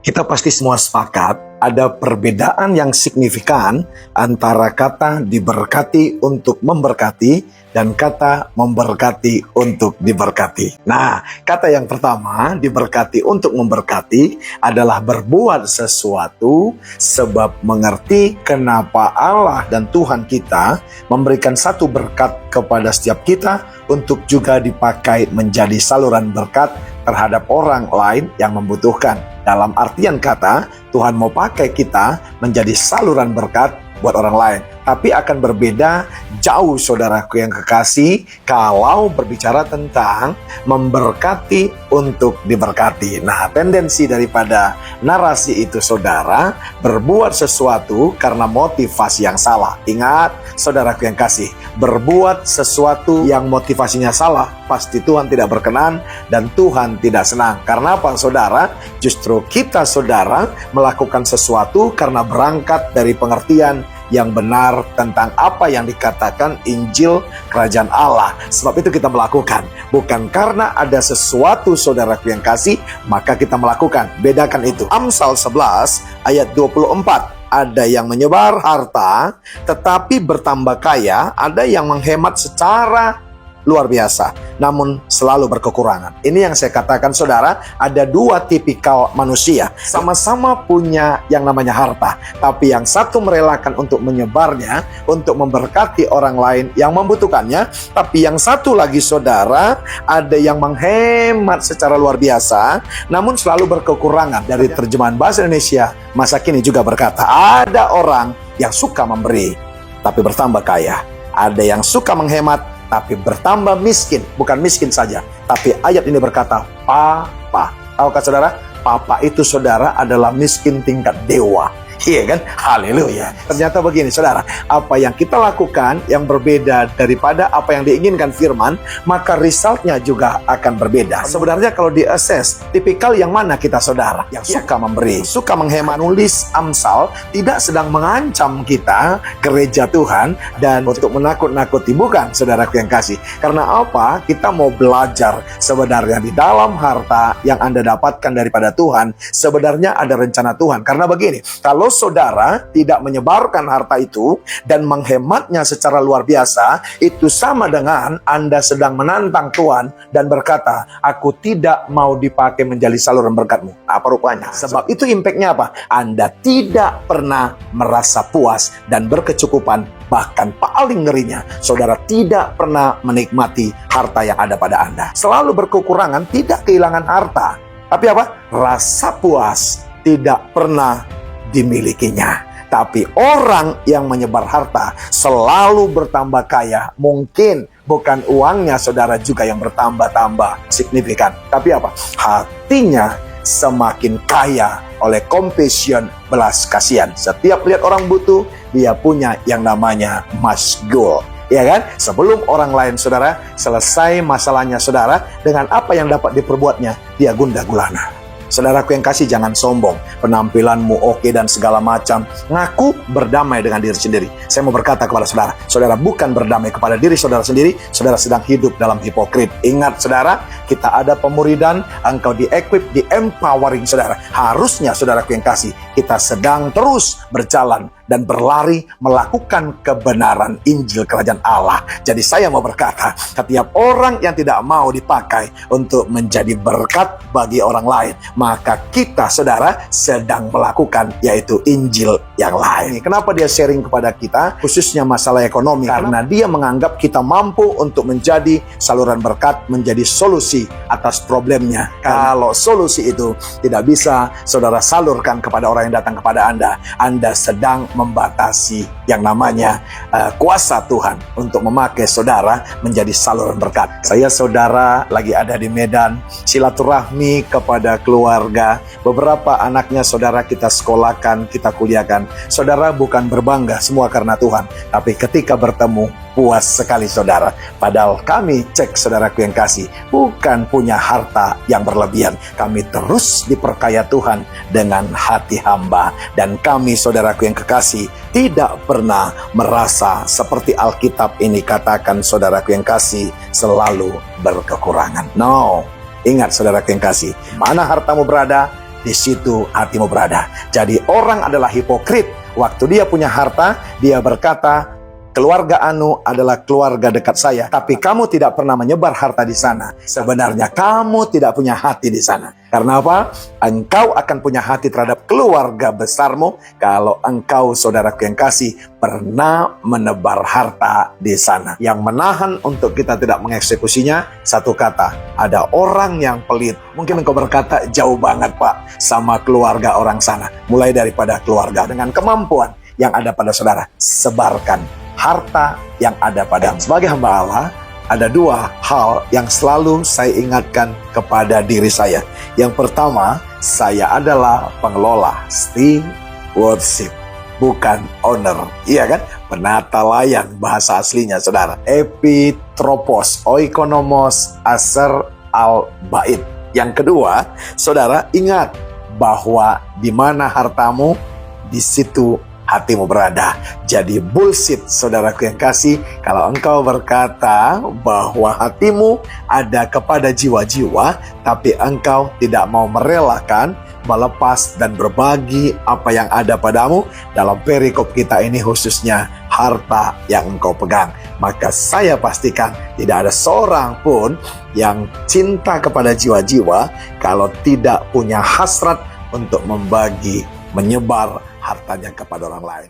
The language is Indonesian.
Kita pasti semua sepakat ada perbedaan yang signifikan antara kata diberkati untuk memberkati dan kata memberkati untuk diberkati. Nah, kata yang pertama, diberkati untuk memberkati, adalah berbuat sesuatu sebab mengerti kenapa Allah dan Tuhan kita memberikan satu berkat kepada setiap kita untuk juga dipakai menjadi saluran berkat terhadap orang lain yang membutuhkan. Dalam artian kata, Tuhan mau pakai kita menjadi saluran berkat buat orang lain. Tapi akan berbeda jauh, saudaraku yang kekasih, kalau berbicara tentang memberkati untuk diberkati. Nah, tendensi daripada narasi itu, saudara, berbuat sesuatu karena motivasi yang salah. Ingat, saudaraku yang kasih, berbuat sesuatu yang motivasinya salah, pasti Tuhan tidak berkenan dan Tuhan tidak senang. Karena apa, saudara? Justru kita, saudara, melakukan sesuatu karena berangkat dari pengertian yang benar tentang apa yang dikatakan Injil Kerajaan Allah. Sebab itu kita melakukan, bukan karena ada sesuatu, saudaraku yang kasih, maka kita melakukan. Bedakan itu. Amsal 11 ayat 24. Ada yang menyebar harta tetapi bertambah kaya, ada yang menghemat secara luar biasa, namun selalu berkekurangan. Ini yang saya katakan, saudara, ada dua tipikal manusia. Sama-sama punya yang namanya harta, tapi yang satu merelakan untuk menyebarnya, untuk memberkati orang lain yang membutuhkannya. Tapi yang satu lagi, saudara, ada yang menghemat secara luar biasa, namun selalu berkekurangan. Dari terjemahan bahasa Indonesia masa kini juga berkata, ada orang yang suka memberi, tapi bertambah kaya. Ada yang suka menghemat, tapi bertambah miskin. Bukan miskin saja, tapi ayat ini berkata papa. Tahukah saudara, papa itu, saudara, adalah miskin tingkat dewa. Iya kan? Haleluya. Ternyata begini, saudara, apa yang kita lakukan yang berbeda daripada apa yang diinginkan firman, maka resultnya juga akan berbeda. Sebenarnya kalau di-assess, tipikal yang mana kita, saudara? Yang suka memberi, suka menghemat. Nulis Amsal tidak sedang mengancam kita, gereja Tuhan, dan untuk menakut-nakuti. Bukan, saudaraku yang kasih. Karena apa? Kita mau belajar sebenarnya di dalam harta yang Anda dapatkan daripada Tuhan, sebenarnya ada rencana Tuhan. Karena begini, kalau saudara tidak menyebarkan harta itu dan menghematnya secara luar biasa, itu sama dengan Anda sedang menantang Tuhan dan berkata, aku tidak mau dipakai menjadi saluran berkatmu. Apa rupanya? Sebab itu impactnya apa? Anda tidak pernah merasa puas dan berkecukupan. Bahkan paling ngerinya, saudara tidak pernah menikmati harta yang ada pada Anda. Selalu berkekurangan, tidak kehilangan harta. Tapi apa? Rasa puas tidak pernah dimilikinya. Tapi orang yang menyebar harta selalu bertambah kaya. Mungkin bukan uangnya, saudara, juga yang bertambah-tambah signifikan, tapi apa? Hatinya semakin kaya oleh compassion, belas kasihan. Setiap lihat orang butuh, dia punya yang namanya masgul. Ya kan? Sebelum orang lain, saudara, selesai masalahnya, saudara, dengan apa yang dapat diperbuatnya, dia gundah gulana. Saudaraku yang kasih, jangan sombong. Penampilanmu oke dan segala macam. Ngaku berdamai dengan diri sendiri. Saya mau berkata kepada saudara, saudara bukan berdamai kepada diri saudara sendiri, saudara sedang hidup dalam hipokrit. Ingat, saudara, kita ada pemuridan, engkau di-equip, di-empowering, saudara. Harusnya, saudaraku yang kasih, kita sedang terus berjalan dan berlari melakukan kebenaran Injil Kerajaan Allah. Jadi saya mau berkata, setiap orang yang tidak mau dipakai untuk menjadi berkat bagi orang lain, maka kita, saudara, sedang melakukan yaitu Injil yang lain. Kenapa dia sharing kepada kita, khususnya masalah ekonomi? Karena dia menganggap kita mampu untuk menjadi saluran berkat, menjadi solusi atas problemnya. Kalau solusi itu tidak bisa saudara salurkan kepada orang yang datang kepada Anda sedang membatasi yang namanya kuasa Tuhan untuk memakai saudara menjadi saluran berkat. Saya, saudara, lagi ada di Medan, silaturahmi kepada keluarga. Beberapa anaknya, saudara, kita sekolahkan, kita kuliahkan. Saudara, bukan berbangga semua karena Tuhan, tapi ketika bertemu, puas sekali, saudara. Padahal kami, cek saudaraku yang kasih, bukan punya harta yang berlebihan. Kami terus diperkaya Tuhan dengan hati hamba. Dan kami, saudaraku yang kekasih, tidak pernah merasa seperti Alkitab ini katakan, saudaraku yang kasih, selalu berkekurangan. No. Ingat, saudaraku yang kasih, mana hartamu berada, di situ hatimu berada. Jadi orang adalah hipokrit. Waktu dia punya harta, dia berkata, keluarga Anu adalah keluarga dekat saya, tapi kamu tidak pernah menyebar harta di sana. Sebenarnya kamu tidak punya hati di sana. Karena apa? Engkau akan punya hati terhadap keluarga besarmu kalau engkau, saudaraku yang kasih, pernah menebar harta di sana. Yang menahan untuk kita tidak mengeksekusinya, satu kata, ada orang yang pelit. Mungkin engkau berkata, jauh banget Pak sama keluarga orang sana. Mulai daripada keluarga dengan kemampuan yang ada pada saudara, sebarkan harta yang ada padamu. Sebagai hamba Allah, ada dua hal yang selalu saya ingatkan kepada diri saya. Yang pertama, saya adalah pengelola, stewardship, bukan owner. Iya kan? Penata layan bahasa aslinya, saudara. Epitropos, oikonomos, aser al-bait. Yang kedua, saudara, ingat bahwa di mana hartamu, di situ hatimu berada. Jadi bullshit, saudaraku yang kasih, kalau engkau berkata bahwa hatimu ada kepada jiwa-jiwa, tapi engkau tidak mau merelakan, melepas dan berbagi apa yang ada padamu. Dalam perikop kita ini khususnya harta yang engkau pegang, maka saya pastikan tidak ada seorang pun yang cinta kepada jiwa-jiwa kalau tidak punya hasrat untuk membagi, menyebar hartanya kepada orang lain.